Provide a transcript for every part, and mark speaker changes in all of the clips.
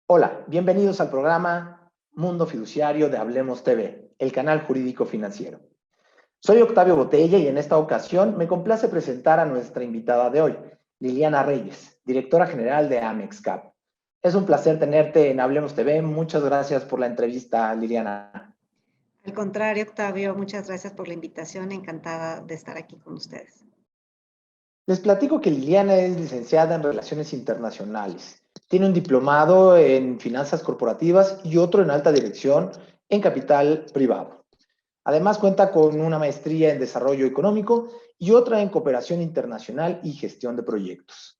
Speaker 1: Hola, bienvenidos al programa Mundo Fiduciario de Hablemos TV, el canal jurídico financiero. Soy Octavio Botella y en esta ocasión me complace presentar a nuestra invitada de hoy, Liliana Reyes, directora general de Amexcap. Es un placer tenerte en Hablemos TV. Muchas gracias por la entrevista, Liliana.
Speaker 2: Al contrario, Octavio, muchas gracias por la invitación. Encantada de estar aquí con ustedes.
Speaker 1: Les platico que Liliana es licenciada en Relaciones Internacionales. Tiene un diplomado en Finanzas Corporativas y otro en Alta Dirección en Capital Privado. Además, cuenta con una maestría en Desarrollo Económico y otra en Cooperación Internacional y Gestión de Proyectos.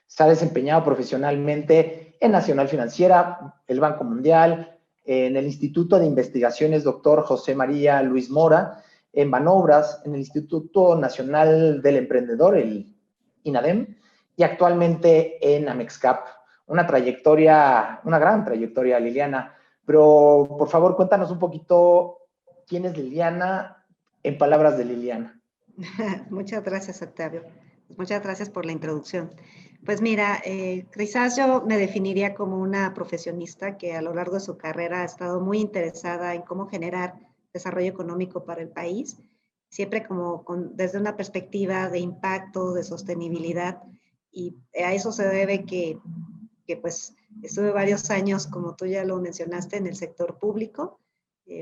Speaker 1: Se ha desempeñado profesionalmente en Nacional Financiera, el Banco Mundial, en el Instituto de Investigaciones Dr. José María Luis Mora, en Banobras, en el Instituto Nacional del Emprendedor, el INADEM, y actualmente en Amexcap. Una gran trayectoria, Liliana. Pero, por favor, cuéntanos un poquito quién es Liliana en palabras de Liliana.
Speaker 2: Muchas gracias, Octavio. Muchas gracias por la introducción. Pues mira, quizás yo me definiría como una profesionista que a lo largo de su carrera ha estado muy interesada en cómo generar desarrollo económico para el país, siempre como desde una perspectiva de impacto, de sostenibilidad, y a eso se debe que pues estuve varios años, como tú ya lo mencionaste, en el sector público.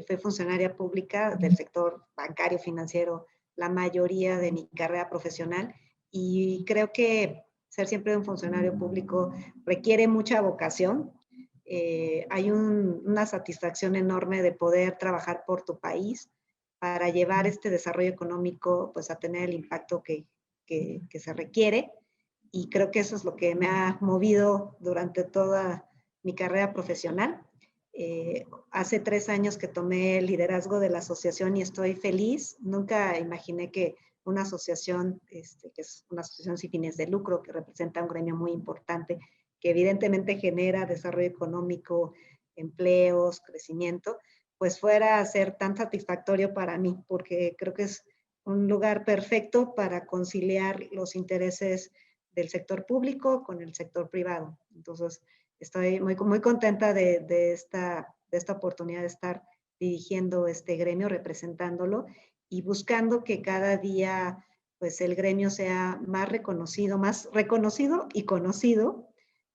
Speaker 2: Fui funcionaria pública del sector bancario, financiero, la mayoría de mi carrera profesional, y creo que ser siempre un funcionario público requiere mucha vocación. Hay una satisfacción enorme de poder trabajar por tu país para llevar este desarrollo económico pues a tener el impacto que se requiere, y creo que eso es lo que me ha movido durante toda mi carrera profesional. Hace 3 años que tomé el liderazgo de la asociación y estoy feliz. Nunca imaginé que una asociación, que es una asociación sin fines de lucro, que representa un gremio muy importante, que evidentemente genera desarrollo económico, empleos, crecimiento, pues fuera a ser tan satisfactorio para mí, porque creo que es un lugar perfecto para conciliar los intereses del sector público con el sector privado. Entonces, estoy muy contenta de esta oportunidad de estar dirigiendo este gremio, representándolo y buscando que cada día pues el gremio sea más reconocido y conocido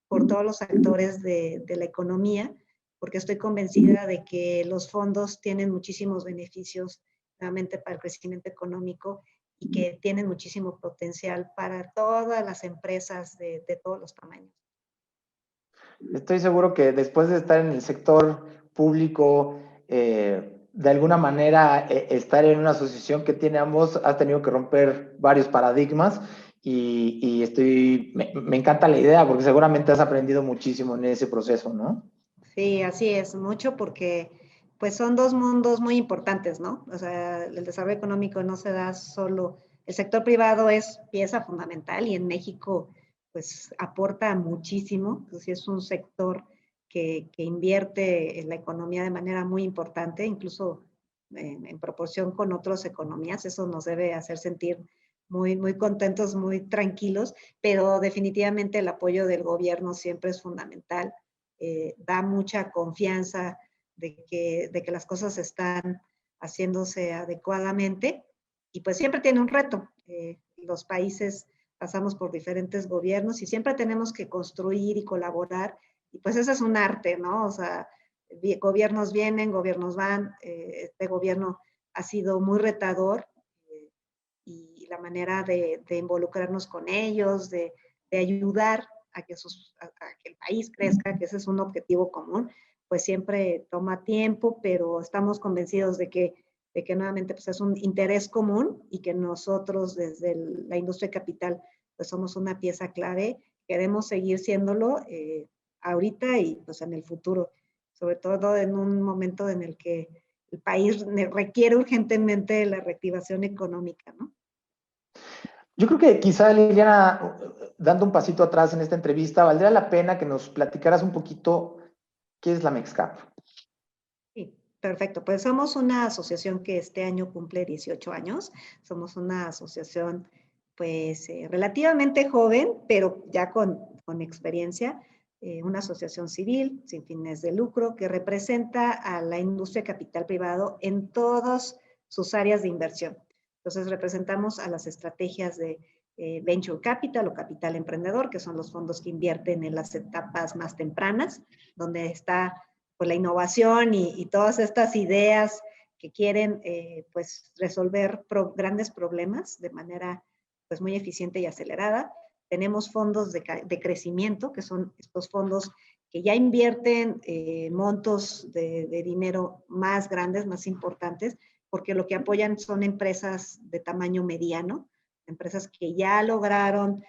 Speaker 2: por todos los actores de la economía, porque estoy convencida de que los fondos tienen muchísimos beneficios nuevamente para el crecimiento económico y que tienen muchísimo potencial para todas las empresas de todos los tamaños.
Speaker 1: Estoy seguro que después de estar en el sector público, de alguna manera estar en una asociación que tiene ambos, has tenido que romper varios paradigmas y me encanta la idea porque seguramente has aprendido muchísimo en ese proceso, ¿no?
Speaker 2: Sí, así es, mucho porque pues son dos mundos muy importantes, ¿no? O sea, el desarrollo económico no se da solo, el sector privado es pieza fundamental y en México pues aporta muchísimo, entonces es un sector que invierte en la economía de manera muy importante, incluso en proporción con otras economías. Eso nos debe hacer sentir muy contentos, muy tranquilos, pero definitivamente el apoyo del gobierno siempre es fundamental. Da mucha confianza de que las cosas están haciéndose adecuadamente, y pues siempre tiene un reto. Los países pasamos por diferentes gobiernos y siempre tenemos que construir y colaborar, y pues ese es un arte, ¿no? O sea, gobiernos vienen, gobiernos van. Este gobierno ha sido muy retador, y la manera de involucrarnos con ellos, de ayudar a que el país crezca, que ese es un objetivo común, pues siempre toma tiempo, pero estamos convencidos de que nuevamente pues es un interés común y que nosotros desde la industria de capital pues somos una pieza clave. Queremos seguir siéndolo ahorita y pues en el futuro, sobre todo en un momento en el que el país requiere urgentemente la reactivación económica, ¿no?
Speaker 1: Yo creo que quizá, Liliana, dando un pasito atrás en esta entrevista, valdría la pena que nos platicaras un poquito qué es la Amexcap.
Speaker 2: Sí. Perfecto, pues somos una asociación que este año cumple 18 años. Somos una asociación pues relativamente joven, pero ya con experiencia. Una asociación civil sin fines de lucro que representa a la industria capital privado en todas sus áreas de inversión. Entonces representamos a las estrategias de Venture Capital o Capital Emprendedor, que son los fondos que invierten en las etapas más tempranas, donde está pues la innovación y todas estas ideas que quieren pues resolver grandes problemas de manera pues muy eficiente y acelerada. Tenemos fondos de crecimiento, que son estos fondos que ya invierten montos de dinero más grandes, más importantes, porque lo que apoyan son empresas de tamaño mediano, empresas que ya lograron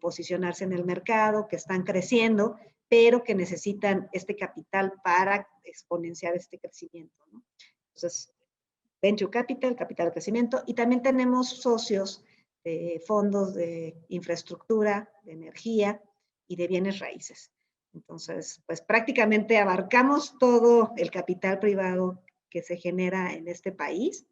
Speaker 2: posicionarse en el mercado, que están creciendo, pero que necesitan este capital para exponenciar este crecimiento, ¿no? Entonces, Venture Capital, capital de crecimiento, y también tenemos socios de fondos de infraestructura, de energía y de bienes raíces. Entonces, pues prácticamente abarcamos todo el capital privado que se genera en este país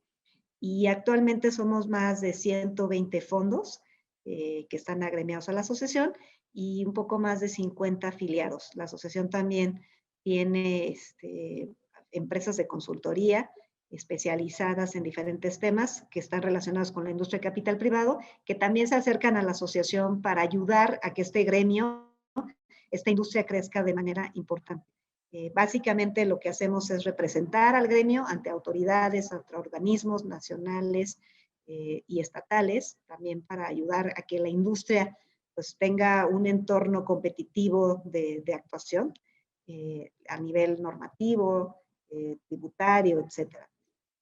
Speaker 2: y actualmente somos más de 120 fondos que están agremiados a la asociación y un poco más de 50 afiliados. La asociación también tiene empresas de consultoría especializadas en diferentes temas que están relacionados con la industria de capital privado, que también se acercan a la asociación para ayudar a que este gremio, esta industria crezca de manera importante. Básicamente lo que hacemos es representar al gremio ante autoridades, ante organismos nacionales y estatales, también para ayudar a que la industria pues, tenga un entorno competitivo de actuación a nivel normativo, tributario, etcétera.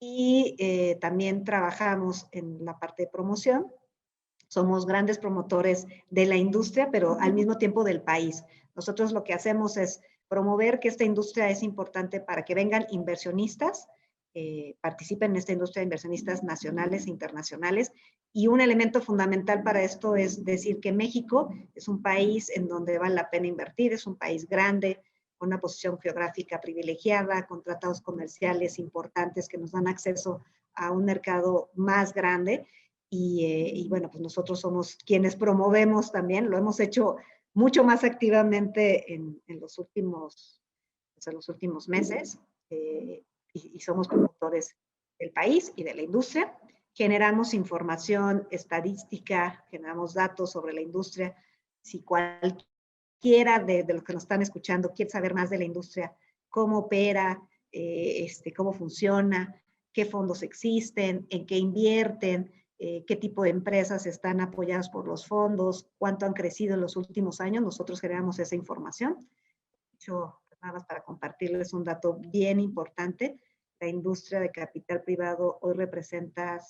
Speaker 2: Y también trabajamos en la parte de promoción. Somos grandes promotores de la industria, pero al mismo tiempo del país. Nosotros lo que hacemos es promover que esta industria es importante para que vengan inversionistas, participen en esta industria de inversionistas nacionales e internacionales. Y un elemento fundamental para esto es decir que México es un país en donde vale la pena invertir, es un país grande, con una posición geográfica privilegiada, con tratados comerciales importantes que nos dan acceso a un mercado más grande. Y bueno, pues nosotros somos quienes promovemos también, lo hemos hecho mucho más activamente en los últimos meses y somos promotores del país y de la industria. Generamos información estadística, generamos datos sobre la industria. Si cualquiera de los que nos están escuchando quiere saber más de la industria, cómo opera, cómo funciona, qué fondos existen, en qué invierten, qué tipo de empresas están apoyadas por los fondos, cuánto han crecido en los últimos años, nosotros generamos esa información. De hecho, nada más para compartirles un dato bien importante, la industria de capital privado hoy representa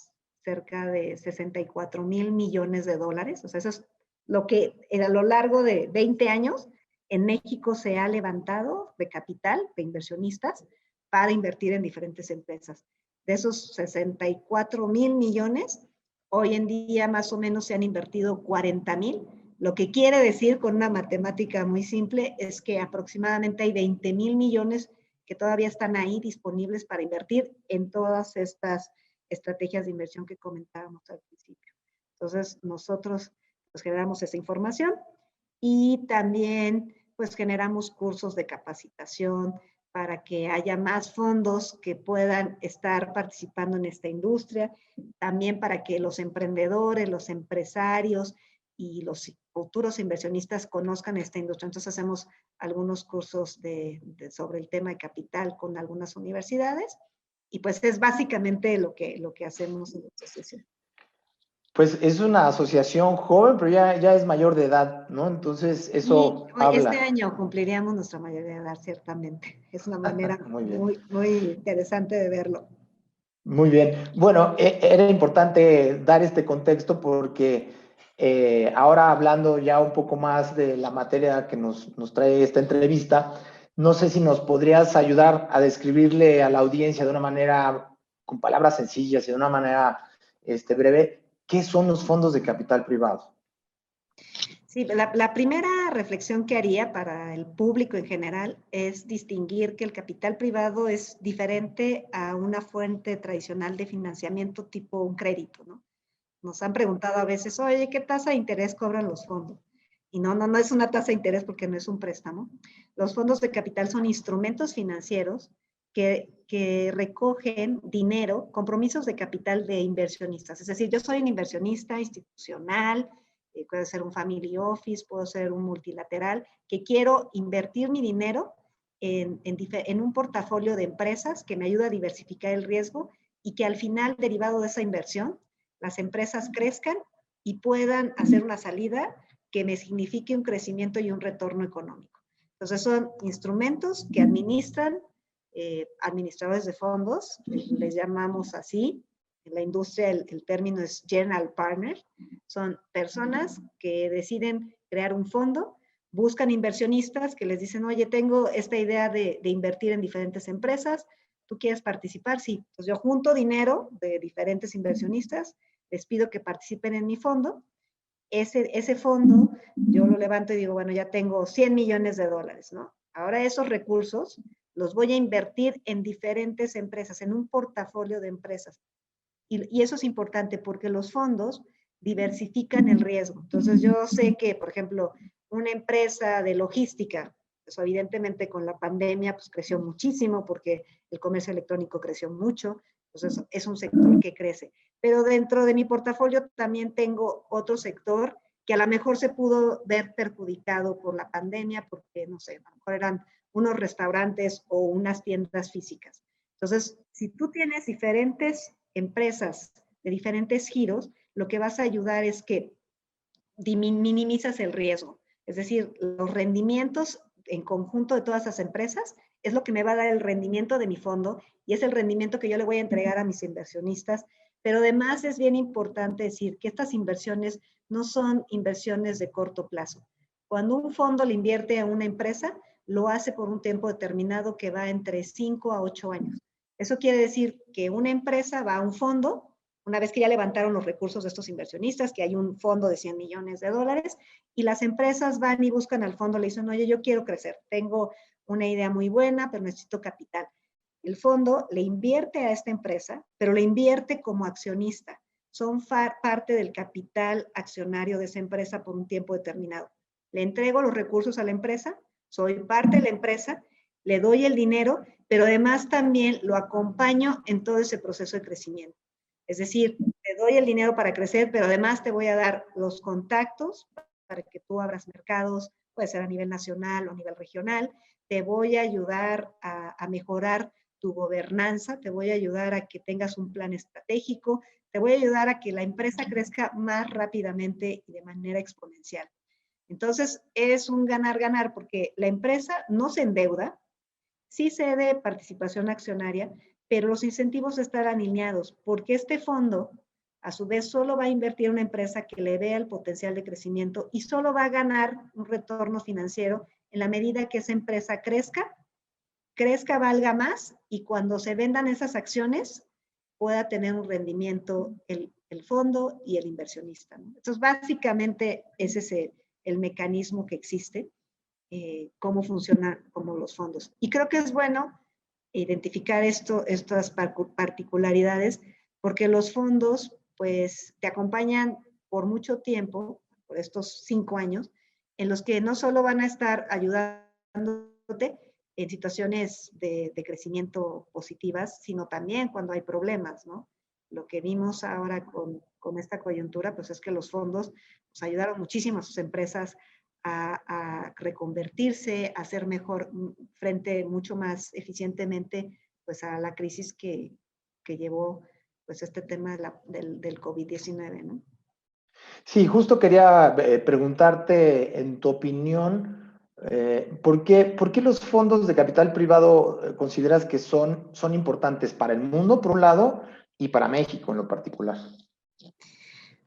Speaker 2: cerca de 64,000 millones de dólares, o sea, eso es lo que a lo largo de 20 años en México se ha levantado de capital, de inversionistas, para invertir en diferentes empresas. De esos 64,000 millones, hoy en día más o menos se han invertido 40,000, lo que quiere decir con una matemática muy simple es que aproximadamente hay 20,000 millones que todavía están ahí disponibles para invertir en todas estas estrategias de inversión que comentábamos al principio. Entonces, nosotros pues, generamos esa información y también pues generamos cursos de capacitación para que haya más fondos que puedan estar participando en esta industria, también para que los emprendedores, los empresarios y los futuros inversionistas conozcan esta industria. Entonces hacemos algunos cursos sobre el tema de capital con algunas universidades y pues es básicamente lo que hacemos en la asociación.
Speaker 1: Pues es una asociación joven, pero ya es mayor de edad, ¿no? Entonces eso
Speaker 2: Sí,
Speaker 1: habla.
Speaker 2: este año cumpliríamos nuestra mayoría de edad, ciertamente. Es una manera
Speaker 1: Muy bien.
Speaker 2: muy interesante de verlo.
Speaker 1: Muy bien. Bueno, era importante dar este contexto porque ahora hablando ya un poco más de la materia que nos trae esta entrevista, no sé si nos podrías ayudar a describirle a la audiencia de una manera, con palabras sencillas y de una manera breve, ¿qué son los fondos de capital privado?
Speaker 2: Sí, la primera reflexión que haría para el público en general es distinguir que el capital privado es diferente a una fuente tradicional de financiamiento tipo un crédito, ¿no? Nos han preguntado a veces, oye, ¿qué tasa de interés cobran los fondos? Y no es una tasa de interés porque no es un préstamo. Los fondos de capital son instrumentos financieros que recogen dinero, compromisos de capital de inversionistas. Es decir, yo soy un inversionista institucional, puede ser un family office, puedo ser un multilateral, que quiero invertir mi dinero en un portafolio de empresas que me ayuda a diversificar el riesgo y que al final, derivado de esa inversión, las empresas crezcan y puedan hacer una salida que me signifique un crecimiento y un retorno económico. Entonces son instrumentos que administran administradores de fondos, les llamamos así. En la industria el término es general partner. Son personas que deciden crear un fondo, buscan inversionistas que les dicen, oye, tengo esta idea de invertir en diferentes empresas, ¿tú quieres participar? Sí. Entonces yo junto dinero de diferentes inversionistas, les pido que participen en mi fondo. Ese fondo yo lo levanto y digo, bueno, ya tengo 100 millones de dólares, ¿no? Ahora esos recursos los voy a invertir en diferentes empresas, en un portafolio de empresas. Y eso es importante porque los fondos diversifican el riesgo. Entonces yo sé que, por ejemplo, una empresa de logística, pues evidentemente con la pandemia pues creció muchísimo porque el comercio electrónico creció mucho, entonces es un sector que crece. Pero dentro de mi portafolio también tengo otro sector que a lo mejor se pudo ver perjudicado por la pandemia porque, no sé, a lo mejor eran unos restaurantes o unas tiendas físicas. Entonces, si tú tienes diferentes empresas de diferentes giros, lo que vas a ayudar es que minimizas el riesgo. Es decir, los rendimientos en conjunto de todas esas empresas es lo que me va a dar el rendimiento de mi fondo y es el rendimiento que yo le voy a entregar a mis inversionistas. Pero además es bien importante decir que estas inversiones no son inversiones de corto plazo. Cuando un fondo le invierte a una empresa, lo hace por un tiempo determinado que va entre 5 a 8 años. Eso quiere decir que una empresa va a un fondo, una vez que ya levantaron los recursos de estos inversionistas, que hay un fondo de 100 millones de dólares, y las empresas van y buscan al fondo, le dicen, oye, yo quiero crecer, tengo una idea muy buena, pero necesito capital. El fondo le invierte a esta empresa, pero le invierte como accionista. Son parte del capital accionario de esa empresa por un tiempo determinado. Le entrego los recursos a la empresa, soy parte de la empresa, le doy el dinero, pero además también lo acompaño en todo ese proceso de crecimiento. Es decir, te doy el dinero para crecer, pero además te voy a dar los contactos para que tú abras mercados, puede ser a nivel nacional o a nivel regional. Te voy a ayudar a mejorar tu gobernanza, te voy a ayudar a que tengas un plan estratégico, te voy a ayudar a que la empresa crezca más rápidamente y de manera exponencial. Entonces, es un ganar-ganar porque la empresa no se endeuda, sí cede participación accionaria, pero los incentivos están alineados porque este fondo, a su vez, solo va a invertir en una empresa que le vea el potencial de crecimiento y solo va a ganar un retorno financiero en la medida que esa empresa crezca, valga más y cuando se vendan esas acciones pueda tener un rendimiento el fondo y el inversionista, ¿no? Entonces, básicamente, ese es el mecanismo que existe. Cómo funcionan como los fondos. Y creo que es bueno identificar estas particularidades porque los fondos pues te acompañan por mucho tiempo, por estos 5 años, en los que no solo van a estar ayudándote en situaciones de crecimiento positivas, sino también cuando hay problemas, ¿no? Lo que vimos ahora con esta coyuntura, pues es que los fondos pues, ayudaron muchísimo a sus empresas a reconvertirse, a hacer mejor frente mucho más eficientemente pues a la crisis que llevó pues este tema del COVID-19, ¿no?
Speaker 1: Sí, justo quería preguntarte en tu opinión, ¿por qué los fondos de capital privado consideras que son importantes para el mundo, por un lado, y para México en lo particular?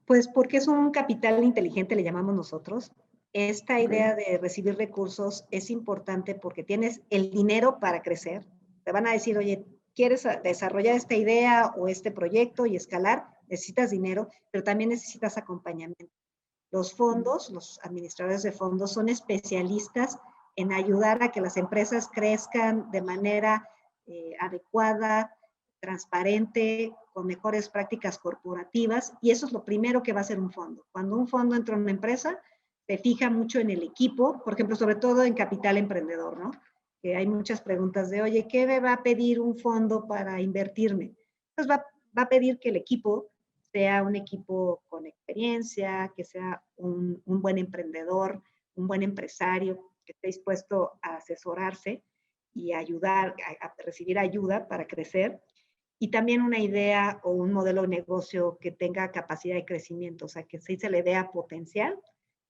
Speaker 2: Pues porque es un capital inteligente, le llamamos nosotros. Esta idea de recibir recursos es importante porque tienes el dinero para crecer. Te van a decir, oye, ¿quieres desarrollar esta idea o este proyecto y escalar? Necesitas dinero, pero también necesitas acompañamiento. Los fondos, los administradores de fondos son especialistas en ayudar a que las empresas crezcan de manera adecuada, transparente, con mejores prácticas corporativas, y eso es lo primero que va a hacer un fondo. Cuando un fondo entra en una empresa, se fija mucho en el equipo, por ejemplo, sobre todo en capital emprendedor, ¿no? Que hay muchas preguntas de, oye, ¿qué me va a pedir un fondo para invertirme? Pues va a pedir que el equipo sea un equipo con experiencia, que sea un buen emprendedor, un buen empresario, que esté dispuesto a asesorarse y ayudar, a recibir ayuda para crecer, y también una idea o un modelo de negocio que tenga capacidad de crecimiento, o sea, que sí se le vea potencial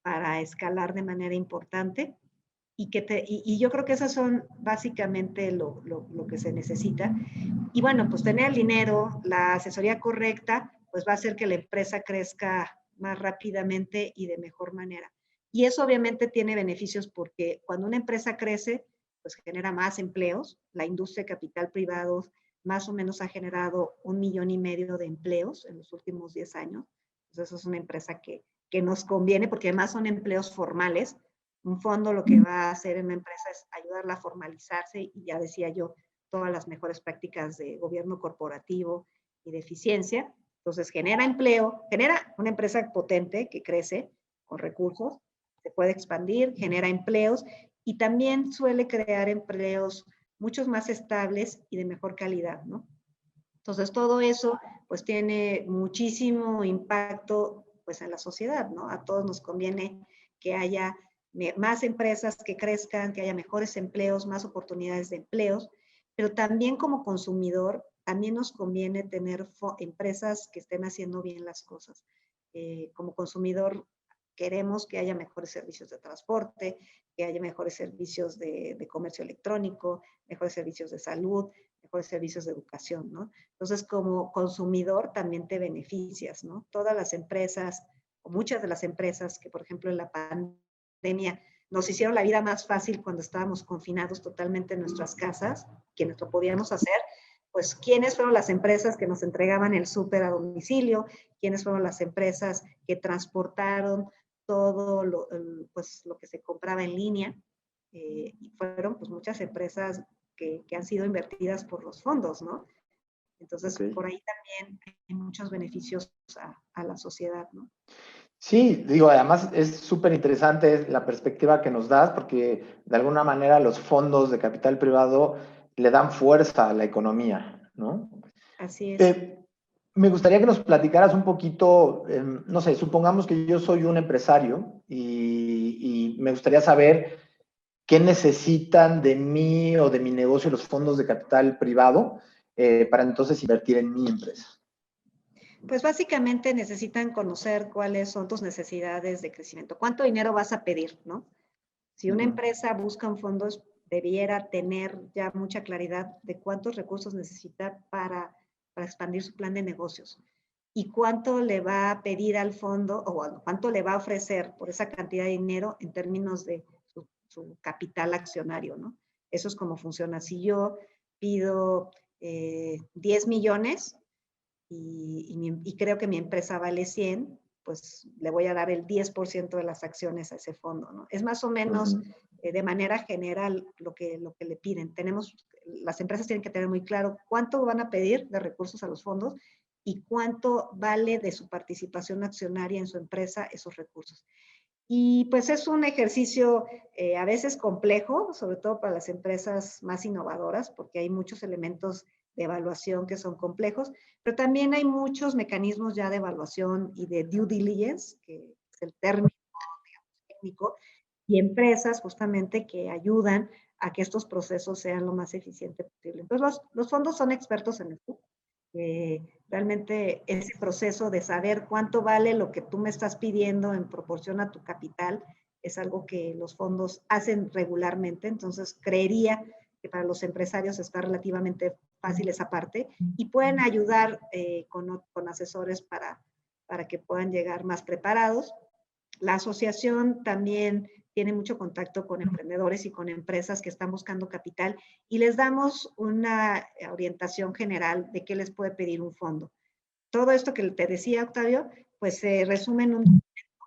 Speaker 2: para escalar de manera importante. Y yo creo que esas son básicamente lo que se necesita. Y bueno, pues tener el dinero, la asesoría correcta, pues va a hacer que la empresa crezca más rápidamente y de mejor manera. Y eso obviamente tiene beneficios porque cuando una empresa crece, pues genera más empleos. La industria de capital privado más o menos ha generado 1,5 millones de empleos en los últimos 10 años. Entonces, eso es una empresa que nos conviene porque además son empleos formales. Un fondo lo que va a hacer en una empresa es ayudarla a formalizarse y ya decía yo, todas las mejores prácticas de gobierno corporativo y de eficiencia. Entonces, genera empleo, genera una empresa potente que crece con recursos, se puede expandir, genera empleos y también suele crear empleos muchos más estables y de mejor calidad, ¿no? Entonces, todo eso pues tiene muchísimo impacto pues en la sociedad, ¿no? A todos nos conviene que haya más empresas que crezcan, que haya mejores empleos, más oportunidades de empleos, pero también como consumidor, también nos conviene tener empresas que estén haciendo bien las cosas. Como consumidor, queremos que haya mejores servicios de transporte, que haya mejores servicios de comercio electrónico, mejores servicios de salud, mejores servicios de educación, ¿no? Entonces, como consumidor también te beneficias, ¿no? Todas las empresas, o muchas de las empresas que, por ejemplo, en la pandemia nos hicieron la vida más fácil cuando estábamos confinados totalmente en nuestras casas, quienes lo podíamos hacer, pues, ¿quiénes fueron las empresas que nos entregaban el súper a domicilio? ¿Quiénes fueron las empresas que transportaron todo pues, lo que se compraba en línea? Y fueron pues muchas empresas que han sido invertidas por los fondos, ¿no? Entonces, okay, por ahí también hay muchos beneficios a la sociedad, ¿no?
Speaker 1: Sí, digo, además es súper interesante la perspectiva que nos das porque de alguna manera los fondos de capital privado le dan fuerza a la economía, ¿no?
Speaker 2: Así es.
Speaker 1: Me gustaría que nos platicaras un poquito, no sé, supongamos que yo soy un empresario y me gustaría saber qué necesitan de mí o de mi negocio los fondos de capital privado para entonces invertir en mi empresa.
Speaker 2: Pues básicamente necesitan conocer cuáles son tus necesidades de crecimiento. ¿Cuánto dinero vas a pedir, no? Si una empresa busca un fondo, debiera tener ya mucha claridad de cuántos recursos necesita para expandir su plan de negocios y cuánto le va a pedir al fondo o cuánto le va a ofrecer por esa cantidad de dinero en términos de su capital accionario, ¿no? Eso es como funciona. Si yo pido 10 millones y creo que mi empresa vale 100, pues le voy a dar el 10% de las acciones a ese fondo, ¿no? Es más o menos de manera general lo que le piden. Las empresas tienen que tener muy claro cuánto van a pedir de recursos a los fondos y cuánto vale de su participación accionaria en su empresa esos recursos. Y pues es un ejercicio a veces complejo, sobre todo para las empresas más innovadoras, porque hay muchos elementos de evaluación que son complejos, pero también hay muchos mecanismos ya de evaluación y de due diligence, que es el término, digamos, técnico, y empresas justamente que ayudan a que estos procesos sean lo más eficiente posible. Entonces, los fondos son expertos en esto. Realmente ese proceso de saber cuánto vale lo que tú me estás pidiendo en proporción a tu capital es algo que los fondos hacen regularmente. Entonces, creería que para los empresarios está relativamente fácil esa parte y pueden ayudar con asesores para que puedan llegar más preparados. La asociación también tiene mucho contacto con emprendedores y con empresas que están buscando capital y les damos una orientación general de qué les puede pedir un fondo. Todo esto que te decía, Octavio, pues se resume en un documento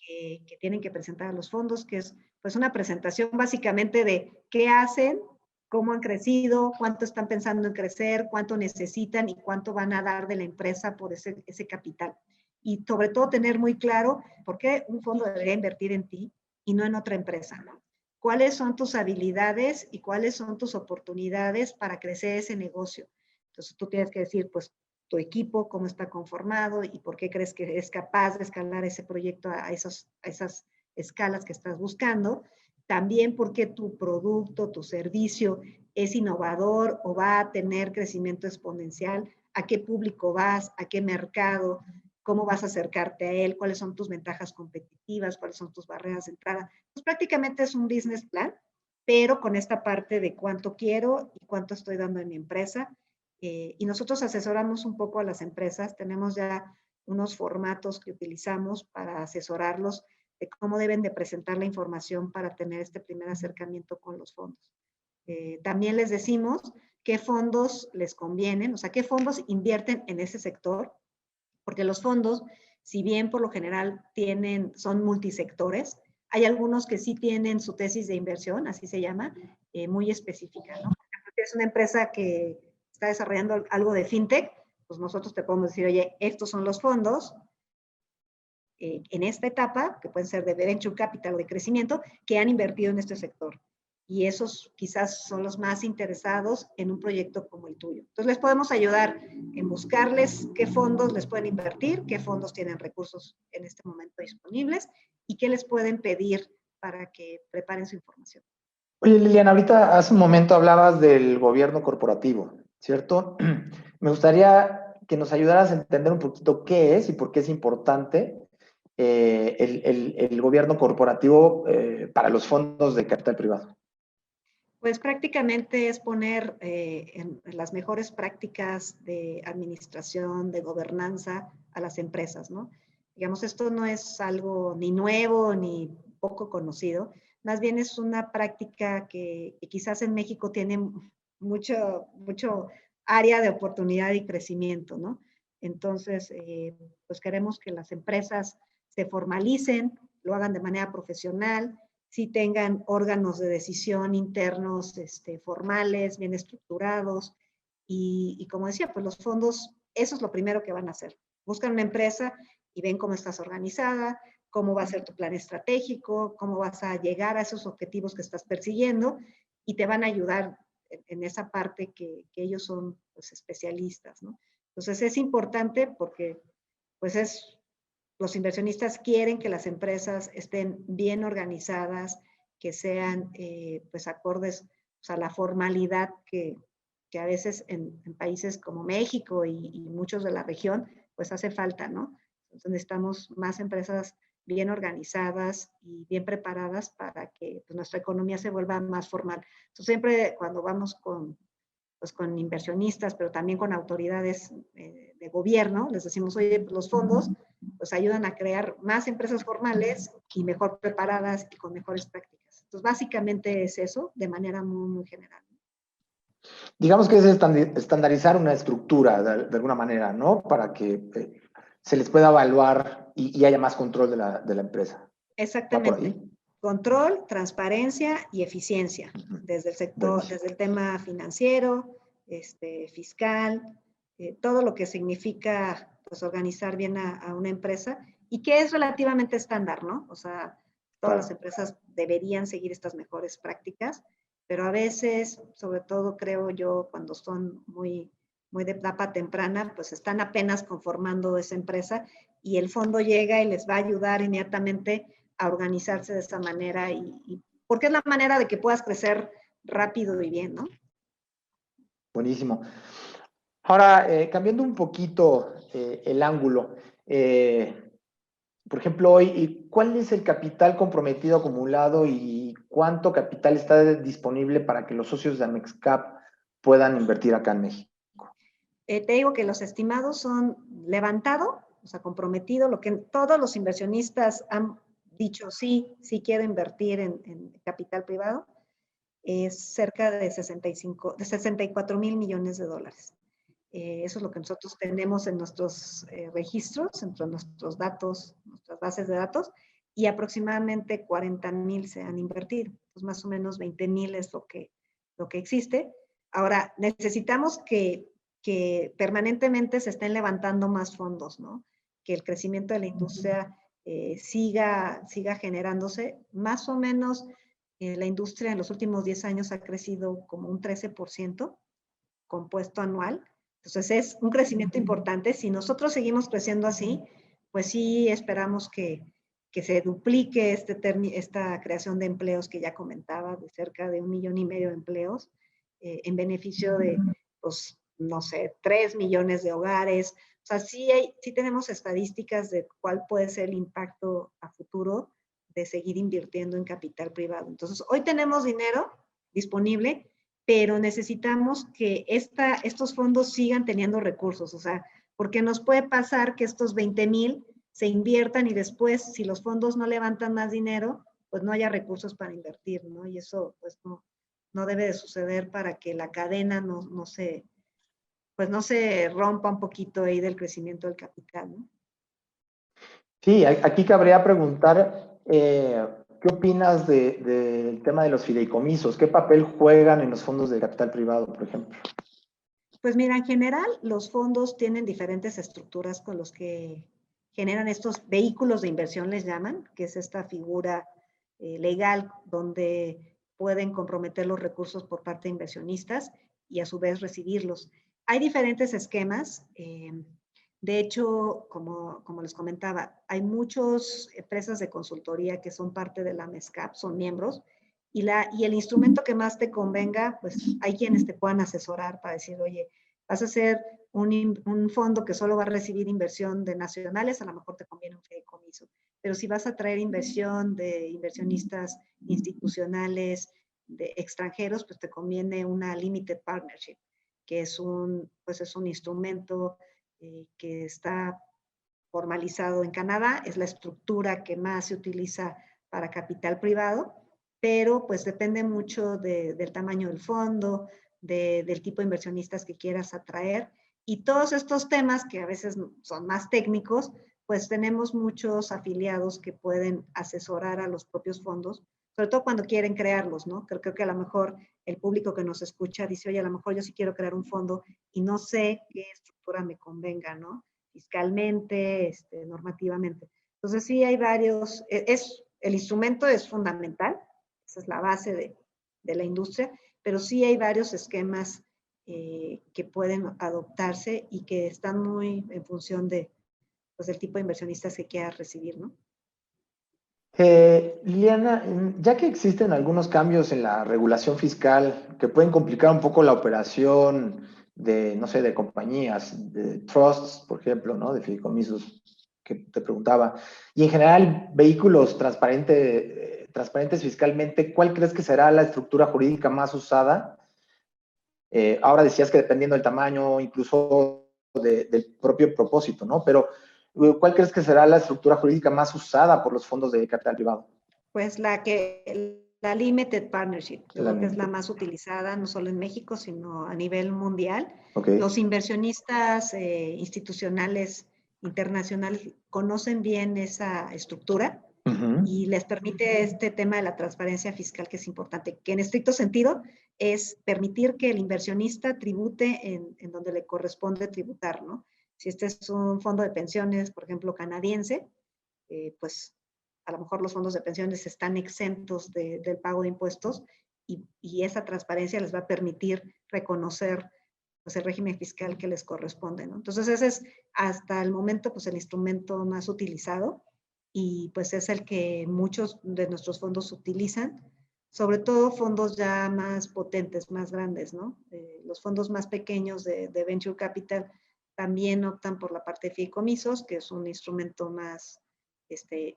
Speaker 2: que tienen que presentar a los fondos, que es pues una presentación básicamente de qué hacen, cómo han crecido, cuánto están pensando en crecer, cuánto necesitan y cuánto van a dar de la empresa por ese capital. Y sobre todo tener muy claro por qué un fondo debería invertir en ti y no en otra empresa, ¿no? ¿Cuáles son tus habilidades y cuáles son tus oportunidades para crecer ese negocio? Entonces tú tienes que decir, pues, tu equipo, cómo está conformado y por qué crees que es capaz de escalar ese proyecto a esas escalas que estás buscando. También por qué tu producto, tu servicio es innovador o va a tener crecimiento exponencial, a qué público vas, a qué mercado, cómo vas a acercarte a él, cuáles son tus ventajas competitivas, cuáles son tus barreras de entrada. Pues prácticamente es un business plan, pero con esta parte de cuánto quiero y cuánto estoy dando en mi empresa. Y nosotros asesoramos un poco a las empresas, tenemos ya unos formatos que utilizamos para asesorarlos de cómo deben de presentar la información para tener este primer acercamiento con los fondos. También les decimos qué fondos les convienen, o sea, qué fondos invierten en ese sector, porque los fondos, si bien por lo general son multisectores, hay algunos que sí tienen su tesis de inversión, así se llama, muy específica, ¿no? Si es una empresa que está desarrollando algo de fintech, pues nosotros te podemos decir, oye, estos son los fondos en esta etapa, que pueden ser de venture capital o de crecimiento, que han invertido en este sector. Y esos quizás son los más interesados en un proyecto como el tuyo. Entonces les podemos ayudar en buscarles qué fondos les pueden invertir, qué fondos tienen recursos en este momento disponibles y qué les pueden pedir para que preparen su información.
Speaker 1: Oye, Liliana, ahorita hace un momento hablabas del gobierno corporativo, ¿cierto? Me gustaría que nos ayudaras a entender un poquito qué es y por qué es importante el gobierno corporativo para los fondos de capital privado.
Speaker 2: Pues prácticamente es poner en las mejores prácticas de administración, de gobernanza a las empresas, ¿no? Digamos, esto no es algo ni nuevo ni poco conocido, más bien es una práctica que quizás en México tiene mucho área de oportunidad y crecimiento, ¿no? Entonces, pues queremos que las empresas se formalicen, lo hagan de manera profesional, sí tengan órganos de decisión internos formales, bien estructurados. Y como decía, pues los fondos, eso es lo primero que van a hacer. Buscan una empresa y ven cómo estás organizada, cómo va a ser tu plan estratégico, cómo vas a llegar a esos objetivos que estás persiguiendo y te van a ayudar en esa parte que ellos son pues, especialistas, ¿no? Entonces es importante porque pues los inversionistas quieren que las empresas estén bien organizadas, que sean pues acordes a la formalidad que a veces en países como México y muchos de la región pues hace falta, ¿no? Entonces necesitamos más empresas bien organizadas y bien preparadas para que pues, nuestra economía se vuelva más formal. Entonces siempre cuando vamos pues con inversionistas, pero también con autoridades de gobierno, les decimos, oye, pues los fondos pues ayudan a crear más empresas formales y mejor preparadas y con mejores prácticas. Entonces, básicamente es eso, de manera muy general.
Speaker 1: Digamos que es estandarizar una estructura de alguna manera, ¿no? Para que se les pueda evaluar y haya más control de la empresa.
Speaker 2: Exactamente. Control, transparencia y eficiencia desde el sector,
Speaker 1: Buenísimo.
Speaker 2: desde el tema financiero, fiscal, todo lo que significa pues, organizar bien a una empresa y que es relativamente estándar, ¿no? O sea, todas las empresas deberían seguir estas mejores prácticas, pero a veces, sobre todo creo yo, cuando son muy de etapa temprana, pues están apenas conformando esa empresa y el fondo llega y les va a ayudar inmediatamente a organizarse de esa manera porque es la manera de que puedas crecer rápido y bien, ¿no?
Speaker 1: Buenísimo. Ahora, cambiando un poquito el ángulo, por ejemplo, hoy, ¿cuál es el capital comprometido acumulado y cuánto capital está disponible para que los socios de AMEXCAP puedan invertir acá en México?
Speaker 2: Te digo que los estimados son levantado, o sea, comprometido, lo que todos los inversionistas han dicho, sí quiero invertir en capital privado, es cerca de 64 mil millones de dólares. Eso es lo que nosotros tenemos en nuestros registros, entre nuestros datos, nuestras bases de datos, y aproximadamente 40,000 se han invertido. Pues más o menos 20,000 es lo que existe. Ahora, necesitamos que permanentemente se estén levantando más fondos, ¿no? Que el crecimiento de la industria siga generándose. Más o menos la industria en los últimos 10 años ha crecido como un 13% compuesto anual. Entonces es un crecimiento importante. Si nosotros seguimos creciendo así, pues sí esperamos que se duplique esta creación de empleos que ya comentaba, de cerca de 1,5 millones de empleos, en beneficio de, pues, no sé, 3 millones de hogares. O sea, sí tenemos estadísticas de cuál puede ser el impacto a futuro de seguir invirtiendo en capital privado. Entonces, hoy tenemos dinero disponible, pero necesitamos que estos fondos sigan teniendo recursos, o sea, porque nos puede pasar que estos 20,000 se inviertan y después, si los fondos no levantan más dinero, pues no haya recursos para invertir, ¿no? Y eso, pues no debe de suceder para que la cadena no se rompa un poquito ahí del crecimiento del capital, ¿no?
Speaker 1: Sí, aquí cabría preguntar, ¿qué opinas del tema de los fideicomisos? ¿Qué papel juegan en los fondos de capital privado, por ejemplo?
Speaker 2: Pues mira, en general los fondos tienen diferentes estructuras con los que generan estos vehículos de inversión, les llaman, que es esta figura legal donde pueden comprometer los recursos por parte de inversionistas y a su vez recibirlos. Hay diferentes esquemas. De hecho, como les comentaba, hay muchas empresas de consultoría que son parte de la MESCAP, son miembros, y el instrumento que más te convenga, pues hay quienes te puedan asesorar para decir, oye, vas a hacer un fondo que solo va a recibir inversión de nacionales, a lo mejor te conviene un fideicomiso. Pero si vas a traer inversión de inversionistas institucionales, de extranjeros, pues te conviene una limited partnership, que es un instrumento que está formalizado en Canadá, es la estructura que más se utiliza para capital privado, pero pues depende mucho del tamaño del fondo, del tipo de inversionistas que quieras atraer y todos estos temas que a veces son más técnicos, pues tenemos muchos afiliados que pueden asesorar a los propios fondos, sobre todo cuando quieren crearlos, ¿no? Creo que a lo mejor el público que nos escucha dice, oye, a lo mejor yo sí quiero crear un fondo y no sé qué estructura me convenga, ¿no? Fiscalmente, normativamente. Entonces sí hay varios, el instrumento es fundamental, esa es la base de la industria, pero sí hay varios esquemas que pueden adoptarse y que están muy en función pues, del tipo de inversionistas que quieras recibir, ¿no?
Speaker 1: Liliana, ya que existen algunos cambios en la regulación fiscal que pueden complicar un poco la operación de, no sé, de compañías, de trusts, por ejemplo, ¿no? De fideicomisos que te preguntaba, y en general vehículos transparentes fiscalmente, ¿cuál crees que será la estructura jurídica más usada? Ahora decías que dependiendo del tamaño, incluso del propio propósito, ¿no? Pero ¿cuál crees que será la estructura jurídica más usada por los fondos de capital privado?
Speaker 2: Pues la Limited Partnership, yo creo que es la
Speaker 1: Limited.
Speaker 2: más utilizada no solo en México, sino a nivel mundial.
Speaker 1: Okay.
Speaker 2: Los inversionistas institucionales internacionales conocen bien esa estructura y les permite este tema de la transparencia fiscal que es importante, que en estricto sentido es permitir que el inversionista tribute en donde le corresponde tributar, ¿no? Si este es un fondo de pensiones, por ejemplo, canadiense, pues a lo mejor los fondos de pensiones están exentos del pago de impuestos y esa transparencia les va a permitir reconocer pues, el régimen fiscal que les corresponde, ¿no? Entonces ese es hasta el momento pues el instrumento más utilizado y pues es el que muchos de nuestros fondos utilizan, sobre todo fondos ya más potentes, más grandes, ¿no? Los fondos más pequeños de Venture Capital también optan por la parte de fideicomisos, que es un instrumento más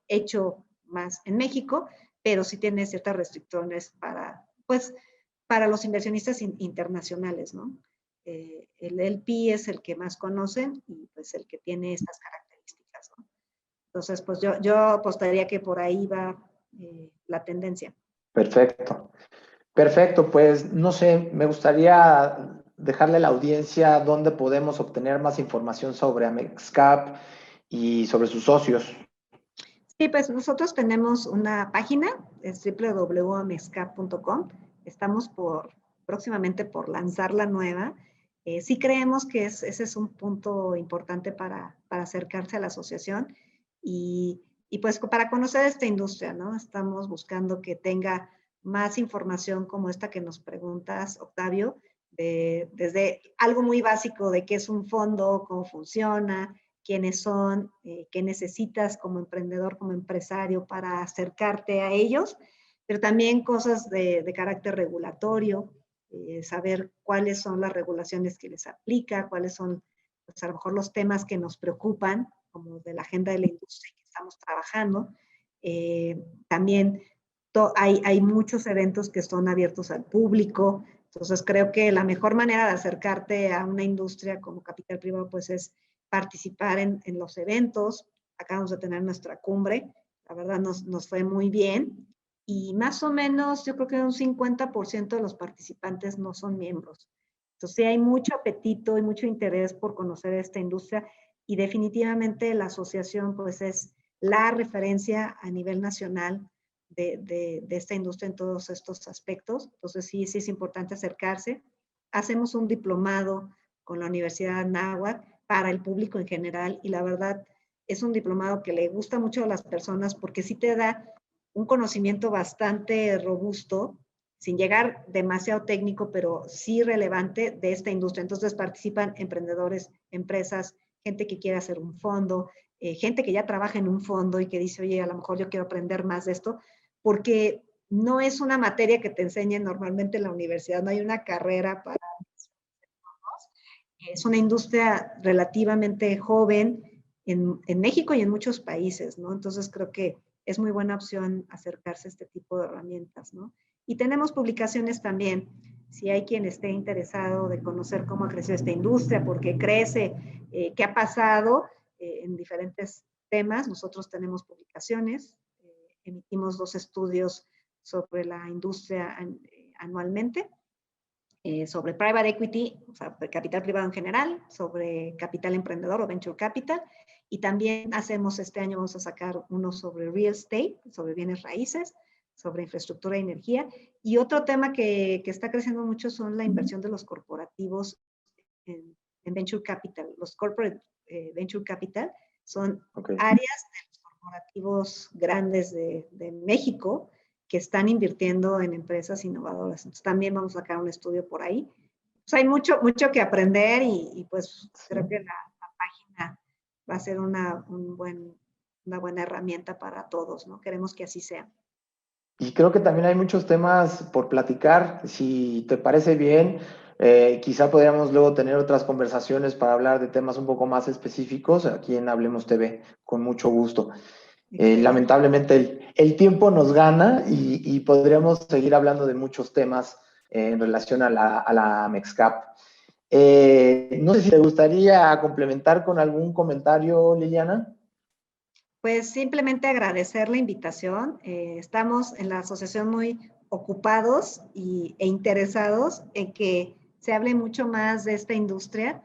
Speaker 2: hecho más en México, pero sí tiene ciertas restricciones para los inversionistas internacionales, ¿no? El LP es el que más conocen y pues el que tiene estas características, ¿no? Entonces, pues yo apostaría que por ahí va la tendencia.
Speaker 1: Perfecto. Perfecto, pues no sé, me gustaría dejarle a la audiencia dónde podemos obtener más información sobre Amexcap y sobre sus socios.
Speaker 2: Sí, pues nosotros tenemos una página, es www.amexcap.com. Estamos próximamente por lanzar la nueva. Sí creemos que ese es un punto importante para acercarse a la asociación y pues para conocer esta industria, ¿no? Estamos buscando que tenga más información como esta que nos preguntas, Octavio, desde algo muy básico de qué es un fondo, cómo funciona, quiénes son, qué necesitas como emprendedor, como empresario para acercarte a ellos, pero también cosas de carácter regulatorio, saber cuáles son las regulaciones que les aplica, cuáles son pues, a lo mejor los temas que nos preocupan, como de la agenda de la industria que estamos trabajando. También hay muchos eventos que son abiertos al público, entonces creo que la mejor manera de acercarte a una industria como capital privado pues es participar en los eventos. Acabamos de tener nuestra cumbre, la verdad nos fue muy bien y más o menos yo creo que un 50% de los participantes no son miembros. Entonces sí hay mucho apetito y mucho interés por conocer esta industria y definitivamente la asociación pues es la referencia a nivel nacional de esta industria en todos estos aspectos. Entonces sí es importante acercarse. Hacemos un diplomado con la Universidad de Anáhuac para el público en general y la verdad es un diplomado que le gusta mucho a las personas porque sí te da un conocimiento bastante robusto, sin llegar demasiado técnico, pero sí relevante de esta industria. Entonces participan emprendedores, empresas, gente que quiere hacer un fondo, gente que ya trabaja en un fondo y que dice, oye, a lo mejor yo quiero aprender más de esto, porque no es una materia que te enseñen normalmente en la universidad, no hay una carrera para... Es una industria relativamente joven en México y en muchos países, ¿no? Entonces creo que es muy buena opción acercarse a este tipo de herramientas, ¿no? Y tenemos publicaciones también, si hay quien esté interesado de conocer cómo ha crecido esta industria, por qué crece, qué ha pasado en diferentes temas. Nosotros tenemos publicaciones, emitimos 2 estudios sobre la industria anualmente, sobre private equity, o sea, capital privado en general, sobre capital emprendedor o venture capital, y también hacemos este año, vamos a sacar uno sobre real estate, sobre bienes raíces, sobre infraestructura y energía, y otro tema que está creciendo mucho son la inversión de los corporativos en venture capital. Los corporate venture capital son áreas de los corporativos grandes de México, que están invirtiendo en empresas innovadoras. Entonces, también vamos a sacar un estudio por ahí. Pues hay mucho que aprender y pues sí, creo que la página va a ser una buena herramienta para todos, ¿no? Queremos que así sea.
Speaker 1: Y creo que también hay muchos temas por platicar. Si te parece bien, quizá podríamos luego tener otras conversaciones para hablar de temas un poco más específicos aquí en Hablemos TV, con mucho gusto. Lamentablemente el tiempo nos gana y podríamos seguir hablando de muchos temas en relación a la Mexcap. No sé si te gustaría complementar con algún comentario, Liliana.
Speaker 2: Pues simplemente agradecer la invitación. Estamos en la asociación muy ocupados e interesados en que se hable mucho más de esta industria,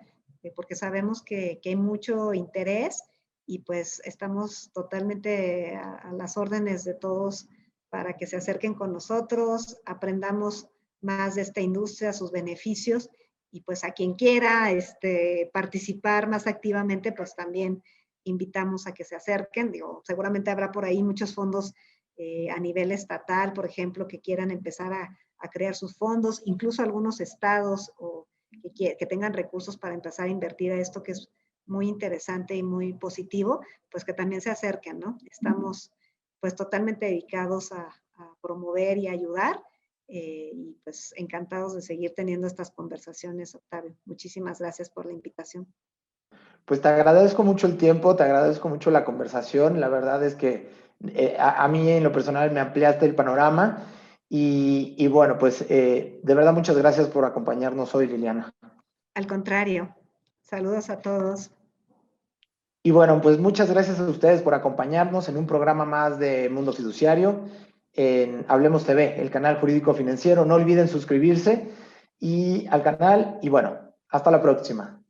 Speaker 2: porque sabemos que hay mucho interés y pues estamos totalmente a las órdenes de todos para que se acerquen con nosotros, aprendamos más de esta industria, sus beneficios y pues a quien quiera participar más activamente, pues también invitamos a que se acerquen. Digo, seguramente habrá por ahí muchos fondos a nivel estatal, por ejemplo, que quieran empezar a crear sus fondos, incluso algunos estados o que tengan recursos para empezar a invertir a esto que es muy interesante y muy positivo, pues que también se acerquen, ¿no? Estamos pues totalmente dedicados a promover y ayudar y pues encantados de seguir teniendo estas conversaciones, Octavio. Muchísimas gracias por la invitación.
Speaker 1: Pues te agradezco mucho el tiempo, te agradezco mucho la conversación. La verdad es que a mí en lo personal me ampliaste el panorama y bueno, pues de verdad muchas gracias por acompañarnos hoy, Liliana.
Speaker 2: Al contrario, saludos a todos.
Speaker 1: Y bueno, pues muchas gracias a ustedes por acompañarnos en un programa más de Mundo Fiduciario en Hablemos TV, el canal jurídico financiero. No olviden suscribirse y al canal y bueno, hasta la próxima.